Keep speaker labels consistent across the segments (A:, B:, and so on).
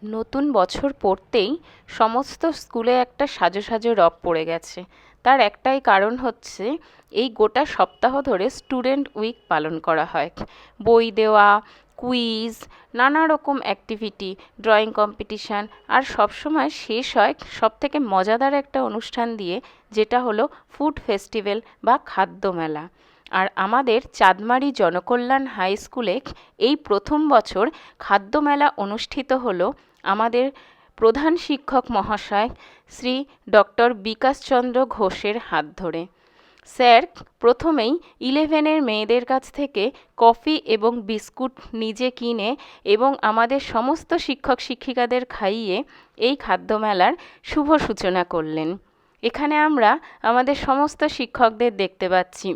A: নতুন বছর পড়তেই সমস্ত স্কুলে একটা সাজো সাজো রব পড়ে গেছে। তার একটাই কারণ হচ্ছে এই গোটা সপ্তাহ ধরে স্টুডেন্ট উইক পালন করা হয়। বই দেওয়া, কুইজ, নানা রকম অ্যাক্টিভিটি, ড্রয়িং কম্পিটিশান, আর সবসময় শেষ হয় সবথেকে মজাদার একটা অনুষ্ঠান দিয়ে, যেটা হলো ফুড ফেস্টিভ্যাল বা খাদ্য মেলা। আর আমাদের চাঁদমারি জনকল্যাণ হাই স্কুলে এই প্রথম বছর খাদ্য মেলা অনুষ্ঠিত হলো আমাদের প্রধান শিক্ষক মহাশয় শ্রী ডক্টর বিকাশচন্দ্র ঘোষের হাত ধরে। স্যার প্রথমেই 11-এর মেয়েদের কাছ থেকে কফি এবং বিস্কুট নিজে কিনে এবং আমাদের সমস্ত শিক্ষক শিক্ষিকাদের খাইয়ে এই খাদ্যমেলার শুভ সূচনা করলেন। এখানে আমরা আমাদের সমস্ত শিক্ষকদের দেখতে পাচ্ছি।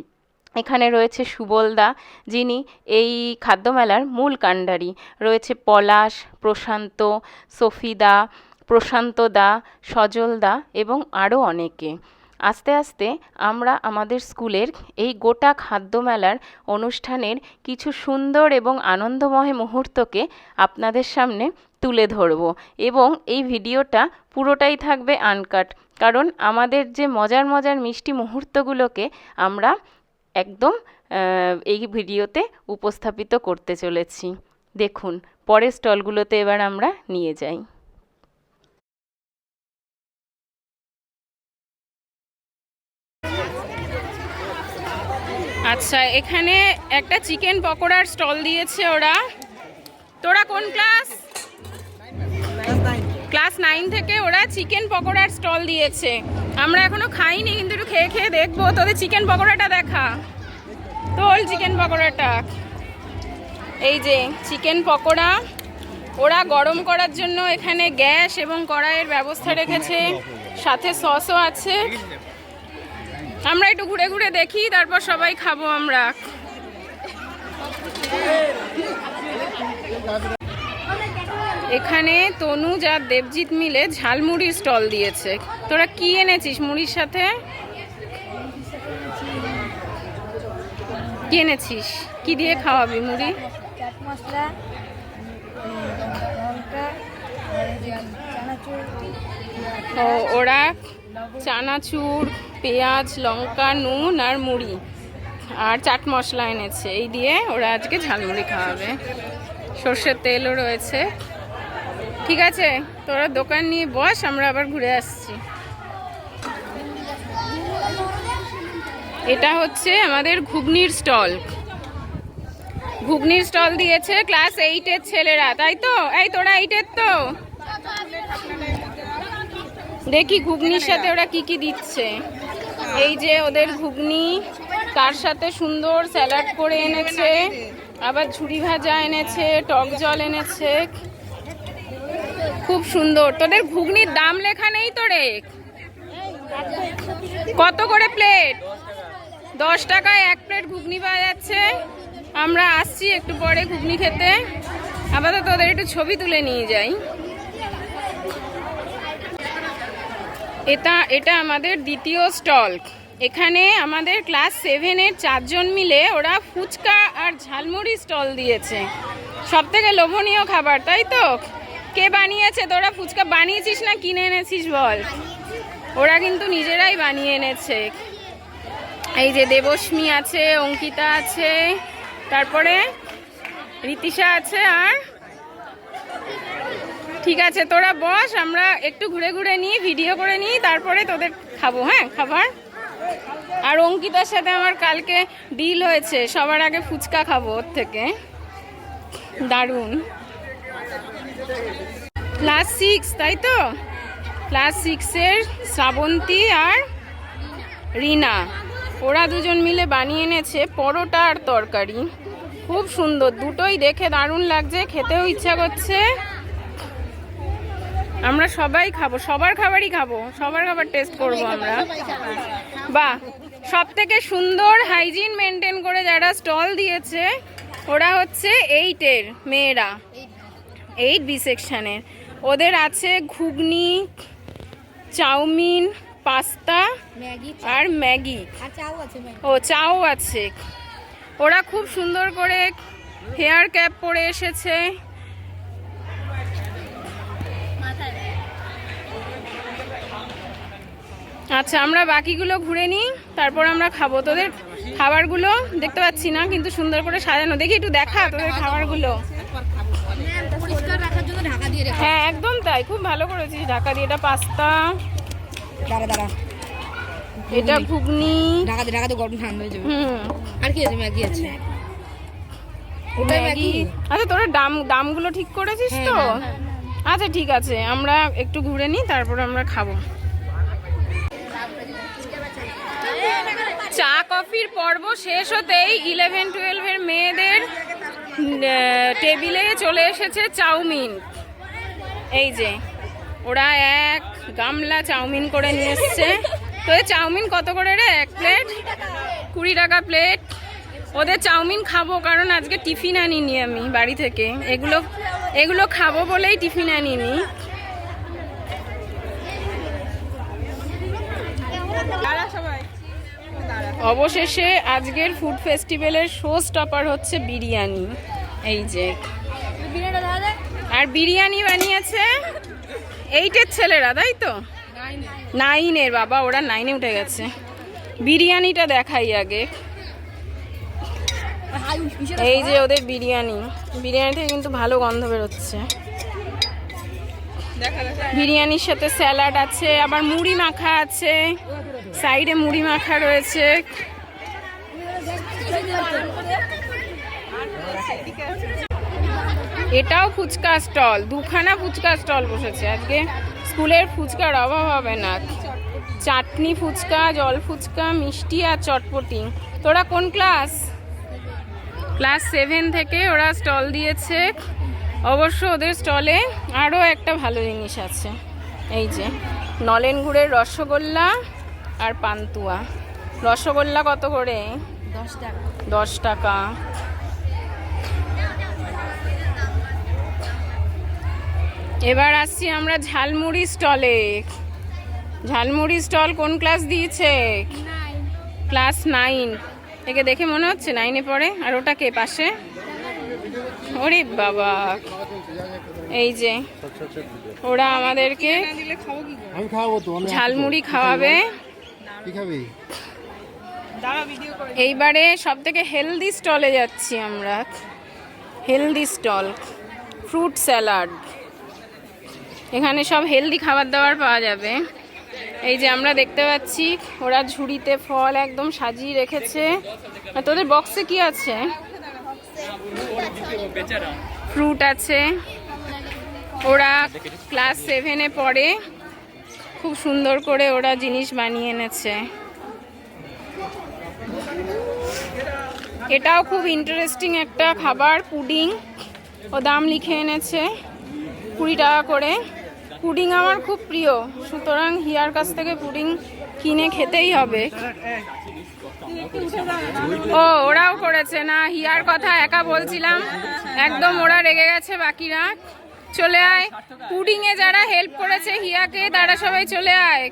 A: এখানে রয়েছে সুবলদা, যিনি এই খাদ্যমেলার মূল কাণ্ডারি। রয়েছে পলাশ, প্রশান্ত, সফিদা, প্রশান্তদা, সজলদা এবং আরও অনেকে। আস্তে আস্তে আমরা আমাদের স্কুলের এই গোটা খাদ্যমেলার অনুষ্ঠানের কিছু সুন্দর এবং আনন্দময় মুহূর্তকে আপনাদের সামনে তুলে ধরব এবং এই ভিডিওটা পুরোটাই থাকবে আনকাট, কারণ আমাদের যে মজার মজার মিষ্টি মুহূর্তগুলোকে আমরা একদম এই ভিডিওতে উপস্থাপিত করতে চলেছি। দেখুন, পরের স্টলগুলোতে এবার আমরা নিয়ে যাই। আচ্ছা, এখানে একটা চিকেন পকোড়ার স্টল দিয়েছে ওরা। তোরা কোন ক্লাস? ক্লাস 9 থেকে ওরা চিকেন পকোড়ার স্টল দিয়েছে। আমরা এখনো খাইনি, কিন্তু একটু খেয়ে খেয়ে দেখবো। তোদের চিকেন পকোড়াটা দেখা, তোল চিকেন পকোড়াটা। এই যে চিকেন পকোড়া, ওরা গরম করার জন্য এখানে গ্যাস এবং কড়াইয়ের ব্যবস্থা রেখেছে, সাথে সসও আছে। আমরা একটু ঘুরে ঘুরে দেখি, তারপর সবাই খাবো আমরা। এখানে তনুজ আর দেবজিৎ মিলে ঝালমুড়ির স্টল দিয়েছে। তোরা কি এনেছিস মুড়ির সাথে? কি এনেছিস? কি দিয়ে খাওয়াবি মুড়ি? ও, ওরা চানাচুর, পেঁয়াজ, লঙ্কা, নুন আর মুড়ি আর চাট মশলা এনেছে। এই দিয়ে ওরা আজকে ঝালমুড়ি খাওয়াবে। সর্ষের তেলও রয়েছে। ঠিক আছে, তোরা দোকান নিয়ে বস, আমরা আবার ঘুরে আসছি। এটা হচ্ছে আমাদের ঘুগনির স্টল। ঘুগনির স্টল দিয়েছে ক্লাস 8-এর ছেলেরা, তাই তো? এই তোরা 8-এর তো? দেখি ঘুগনির সাথে ওরা কি কি দিচ্ছে। এই যে ওদের ঘুগনি, তার সাথে সুন্দর স্যালাড করে এনেছে, আবার ঝুড়ি ভাজা এনেছে, টক জল এনেছে। খুব সুন্দর। তোদের ঘুগনির দাম লেখা নেই তো রে? কত করে প্লেট? 10 টাকায় 1 প্লেট ঘুগনি পাওয়া যাচ্ছে। আমরা আসছি একটু পরে ঘুগনি খেতে। আপাতত তোদের একটু ছবি তুলে নিয়ে যাই। এটা আমাদের দ্বিতীয় স্টল। এখানে আমাদের ক্লাস 7-এর 4 জন মিলে ওরা ফুচকা আর ঝালমুড়ি স্টল দিয়েছে। সব থেকে লোভনীয় খাবার, তাই তো? কে বানিয়েছে? তোরা ফুচকা বানিয়েছিস না কিনে এনেছিস বল? ওরা কিন্তু নিজেরাই বানিয়ে এনেছে। এই যে দেবস্মী আছে, অঙ্কিতা আছে, তারপরে রীতিশা আছে। আর ঠিক আছে, তোরা বস, আমরা একটু ঘুরে ঘুরে নিই, ভিডিও করে নিই, তারপরে তোদের খাবো। হ্যাঁ, খাবার। আর অঙ্কিতার সাথে আমার কালকে ডিল হয়েছে, সবার আগে ফুচকা খাবো ওর থেকে। দারুণ। ক্লাস 6, তাই তো? ক্লাস 6-এর শ্রাবন্তী আর রিনা, ওরা দুজন মিলে বানিয়ে এনেছে পরোটা আর তরকারি। খুব সুন্দর, দুটোই দেখে দারুণ লাগছে, খেতেও ইচ্ছা করছে। আমরা সবাই খাবো, সবার খাবারই খাবো, সবার খাবার টেস্ট করবো আমরা। বাহ, সব থেকে সুন্দর হাইজিন মেনটেন করে যারা স্টল দিয়েছে ওরা হচ্ছে 8-এর মেয়েরা, 8 বি সেকশনের। ওদের আছে ঘুগনি, চাউমিন, পাস্তা আর ম্যাগি। ও, চাও আছে। ওরা খুব সুন্দর করে হেয়ার ক্যাপ পরে এসেছে। আচ্ছা, আমরা বাকিগুলো ঘুরে নিই, তারপর আমরা খাবো। তোদের খাবারগুলো দেখতে পাচ্ছি না, কিন্তু সুন্দর করে সাজানো। দেখি একটু দেখা তোদের খাবারগুলো। হ্যাঁ একদম তাই, খুব ভালো করেছিস ঢাকা দিয়ে। এটা পাস্তা, এটা ঘুগনি,
B: ঢাকাতে গরম ঠান্ডা হয়ে যাবে। আর কি আছে? ম্যাগি আছে।
A: আচ্ছা, তোরা দামগুলো ঠিক করেছিস তো? আচ্ছা ঠিক আছে, আমরা একটু ঘুরে নিই, তারপর আমরা খাবো। চা কফির পর্ব শেষ হতেই 11-12 মেয়েদের টেবিলে চলে এসেছে চাউমিন। এই যে ওরা এক গামলা চাউমিন করে নিয়ে এসছে। তো এই চাউমিন কত করে রে? এক প্লেট 20 টাকা প্লেট। ওদের চাউমিন খাবো, কারণ আজকে টিফিন আনিনি আমি বাড়ি থেকে। এগুলো খাবো বলেই টিফিন আনিনি। অবশেষে আজকের ফুড ফেস্টিভ্যালের শো স্টপার হচ্ছে বিরিয়ানি। এই যে, আর বিরিয়ানি বানিয়েছে 8-এর ছেলেরা, তাই তো? 9-এর, বাবা ওরা 9-এ উঠে গেছে। বিরিয়ানিটা দেখাই আগে। এই যে ওদের বিরিয়ানি থেকে কিন্তু ভালো গন্ধ বেরোচ্ছে। বিরিয়ানির সাথে স্যালাড আছে, আবার মুড়ি মাখা আছে, সাইডে মুড়ি মাখা রয়েছে। এটাও ফুচকা স্টল, দুখানা ফুচকা স্টল বসেছে আজকে। স্কুলের ফুচকার অভাব হবে না। চাটনি ফুচকা, জল ফুচকা, মিষ্টি আর চটপটি। তোরা কোন ক্লাস? ক্লাস 7 থেকে ওরা স্টল দিয়েছে। অবশ্য ওদের স্টলে আরও একটা ভালো জিনিস আছে। এই যে নলেন গুড়ের রসগোল্লা আর পান্তুয়া। রসগোল্লা কত করে? 10 টাকা। এবার আসছি আমরা ঝালমুড়ি স্টলে। ঝালমুড়ি স্টল কোন ক্লাস দিয়েছে? ক্লাস 9। একে দেখে মনে হচ্ছে 9-এ পড়ে। আর ওটা কে পাশে? ওরে বাবা, এই যে ওরা আমাদেরকে ঝালমুড়ি খাওয়াবে। এইবারে সব থেকে হেলদি স্টলে যাচ্ছি আমরা। Healthy stall, fruit salad. এখানে সব হেলদি খাবার দাবার পাওয়া যাবে। এই যে আমরা দেখতে পাচ্ছি ওরা ঝুড়িতে ফল একদম সাজিয়ে রেখেছে। আর তোদের বক্সে কি আছে? ফ্রুট আছে। ওরা ক্লাস 7-এ পড়ে, খুব সুন্দর করে ওরা জিনিস বানিয়ে এনেছে। এটাও খুব ইন্টারেস্টিং একটা খাবার, পুডিং। ও দাম লিখে এনেছে 20 টাকা করে। পুডিং আমার খুব প্রিয়, সুতরাং হিয়ার কাছ থেকে পুডিং কিনে খেতেই হবে। ও ওরাও করেছে না, হিয়ার কথা একা বলছিলাম, একদম ওরা রেগে গেছে। বাকিরা চলে আয়, পুডিং এ যারা হেল্প করেছে হিয়াকে তারা সবাই চলে আয়।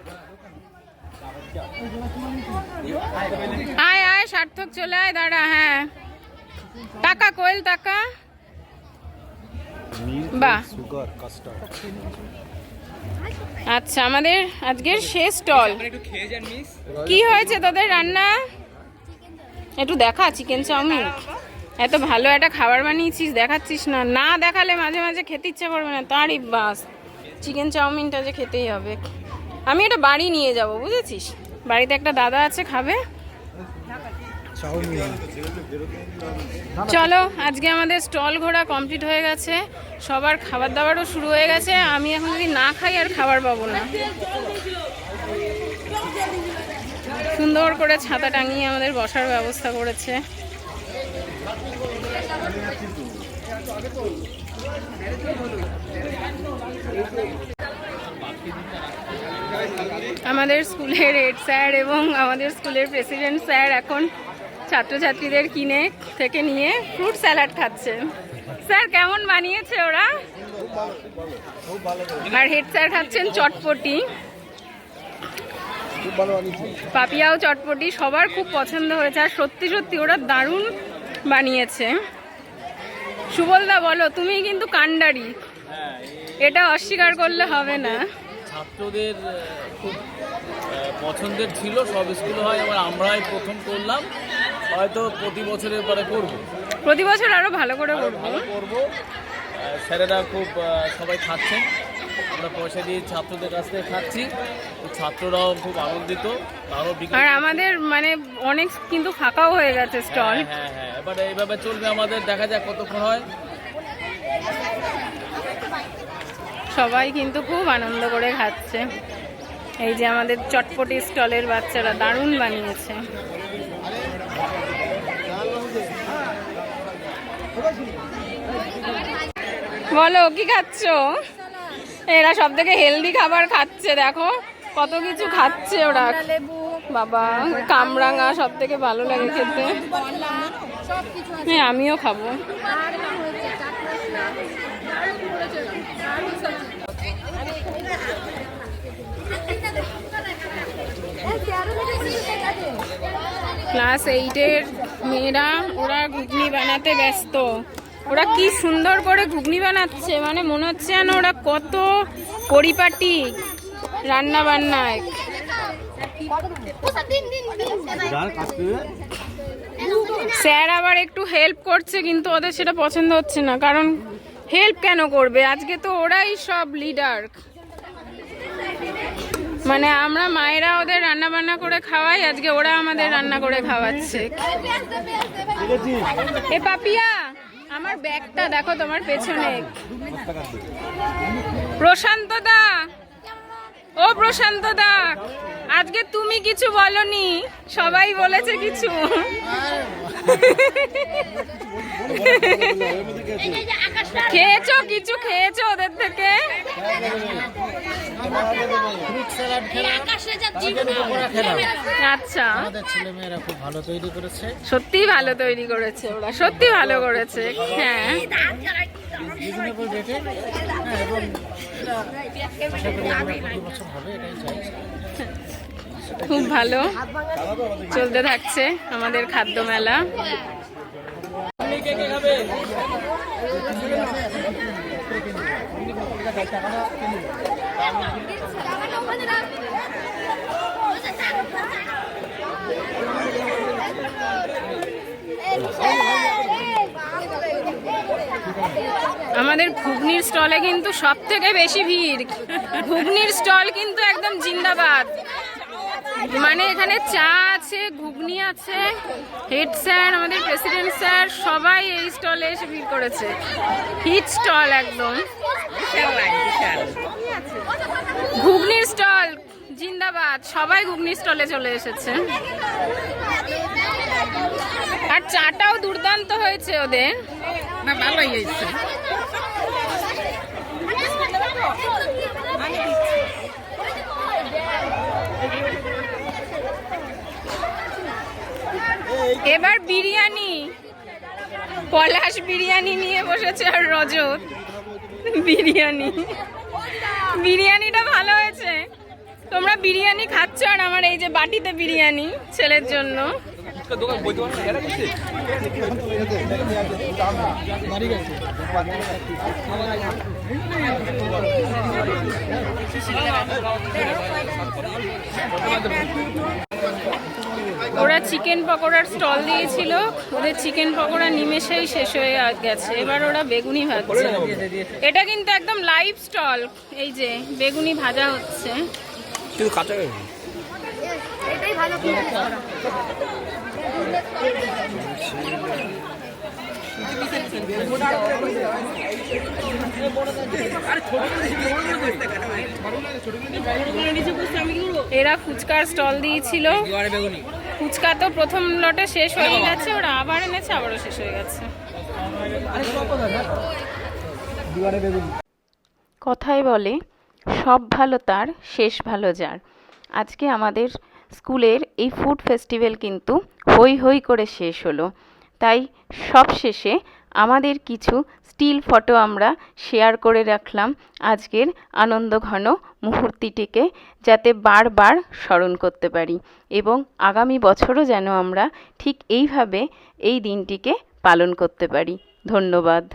A: আয় আয় সার্থক, চলে আয়, দাঁড়া। হ্যাঁ টাকা কোয়েল টাকা। বাহ, আচ্ছা আমাদের আজকের শেষ স্টল। কি হয়েছে তোদের রান্না? একটু দেখা। চিকেন চাউমিন, এত ভালো একটা খাবার বানিয়েছিস, দেখাচ্ছিস না। না দেখালে মাঝে মাঝে খেতে ইচ্ছে করবে না। তারই বাস, চিকেন চাউমিনটা যে খেতেই হবে। আমি এটা বাড়ি নিয়ে যাব, বুঝেছিস? বাড়িতে একটা দাদা আছে, খাবে। চলো, আজকে আমাদের স্টল ঘোরা কমপ্লিট হয়ে গেছে। সবার খাবার দাবারও শুরু হয়ে গেছে। আমি এখন যদি না খাই আর খাবার পাবো না। সুন্দর করে ছাতা টাঙিয়ে আমাদের বসার ব্যবস্থা করেছে। আমাদের স্কুলের হেড স্যার এবং আমাদের স্কুলের প্রেসিডেন্ট স্যার এখন ছাত্রছাত্রীদের কিনে থেকে নিয়ে ফ্রুট স্যালাড খাচ্ছে। স্যার কেমন বানিয়েছে ওরা? আর হেড স্যার খাচ্ছেন চটপটি। পাপিয়াও চটপটি, সবার খুব পছন্দ হয়েছে। আর সত্যি সত্যি ওরা দারুণ বানিয়েছে। সুবলদা বলো, তুমি কিন্তু কান্ডারি, এটা অস্বীকার করলে হবে না।
C: ছাত্রদের খুব পছন্দের ছিল, সব স্কুলে হয়, এবার আমরাই প্রথম করলাম, হয়তো প্রতি বছরের পরে করব,
A: প্রতি বছর আরো ভালো করে করবো।
C: ভালো করব। স্যারেরা খুব সবাই খাচ্ছেন, আমরা পয়সা দিয়ে ছাত্রদের কাছ থেকে খাচ্ছি, তো ছাত্ররাও খুব আনন্দিত। আরও
A: আর আমাদের মানে অনেক কিন্তু ফাঁকাও হয়ে গেছে স্টল।
C: হ্যাঁ হ্যাঁ, এবার এইভাবে চলবে আমাদের, দেখা যাক কতক্ষণ হয়।
A: সবাই কিন্তু খুব আনন্দ করে খাচ্ছে। এই যে আমাদের চটপটি স্টলের বাচ্চারা দারুণ বানিয়েছে। বলো কি খাচ্ছ? এরা সব থেকে হেলদি খাবার খাচ্ছে, দেখো কত কিছু খাচ্ছে ওরা। বাবা কামরাঙা সব থেকে ভালো লাগে খেতে। হ্যাঁ আমিও খাবো। ক্লাস 8-এর মেয়েরা ওরা ঘুগনি বানাতে ব্যস্ত। ওরা কি সুন্দর করে ঘুগনি বানাচ্ছে, মানে মনে হচ্ছে যেন ওরা কত পরিপাটি রান্না বান্নায়। স্যার আবার একটু হেল্প করছে, কিন্তু ওদের সেটা পছন্দ হচ্ছে না। কারণ হেল্প কেন করবে, আজকে তো ওরাই সব লিডার। মানে আমরা মায়েরা ওদের রান্না বান্না করে খাওয়াই, আজকে ওরা আমাদের রান্না করে খাওয়াচ্ছে। এ পাপিয়া, আমার ব্যাগটা দেখো তোমার পেছনে। প্রশান্ত দা, ও প্রশান্ত দা, আজকে তুমি কিছু বলনি, সবাই বলেছে কিছু। খেয়েছো কিছু, খেয়েছো ওদের থেকে? আচ্ছা,
D: ছেলেমেয়েরা খুব ভালো তৈরি করেছে,
A: সত্যি ভালো তৈরি করেছে ওরা, সত্যি ভালো করেছে। হ্যাঁ
D: রিজনেবল রেটে, এবং আশা করি আমরা প্রতি বছর হবে, এটাই চাই।
A: খুব ভালো চলতে থাকছে আমাদের খাদ্য মেলা। আমাদের ঘুগনির স্টলে কিন্তু সব থেকে বেশি ভিড়। ঘুগনির স্টল কিন্তু একদম জিন্দাবাদ। মানে এখানে চা আছে, ঘুগনি আছে, হেড স্যার, আমাদের প্রেসিডেন্ট স্যার সবাই এই স্টলে এসে ভিড় করেছে। হিট স্টল একদম, ঘুগনির স্টল জিন্দাবাদ, সবাই ঘুগনির স্টলে চলে এসেছে। আর চাটাও দুর্দান্ত হয়েছে ওদের, না ভালোই হয়েছে। এবার বিরিয়ানি, পলাশ বিরিয়ানি নিয়ে বসেছে, আর রজত বিরিয়ানি। বিরিয়ানিটা ভালো হয়েছে। তোমরা বিরিয়ানি খাচ্ছ, আর আমার এই যে বাটিতে বিরিয়ানি ছেলের জন্য। ওরা চিকেন পকোড়ার স্টল দিয়েছিল, ওদের চিকেন পকোড়া নিমেষেই শেষ হয়ে গেছে। এবার ওরা বেগুনি ভাজছে। এটা কিন্তু একদম লাইভ স্টল, এই যে বেগুনি ভাজা হচ্ছে।
B: এটাই ভালো করে
A: এরা ফুচকার স্টল দিয়েছিল। ফুচকা তো প্রথম লটে শেষ হয়ে গেছে, ওরা আবার এনেছে, আবারও শেষ হয়ে গেছে। কথায় বলে সব ভালো তার, শেষ ভালো যার। আজকে আমাদের স্কুলের এই ফুড ফেস্টিভ্যাল কিন্তু হই হই করে শেষ হলো। তাই সব শেষে আমাদের কিছু স্টিল ফটো আমরা শেয়ার করে রাখলাম আজকের আনন্দঘন মুহূর্তটিকে, যাতে বারবার স্মরণ করতে পারি এবং আগামী বছরও যেন আমরা ঠিক এইভাবে এই দিনটিকে পালন করতে পারি। ধন্যবাদ।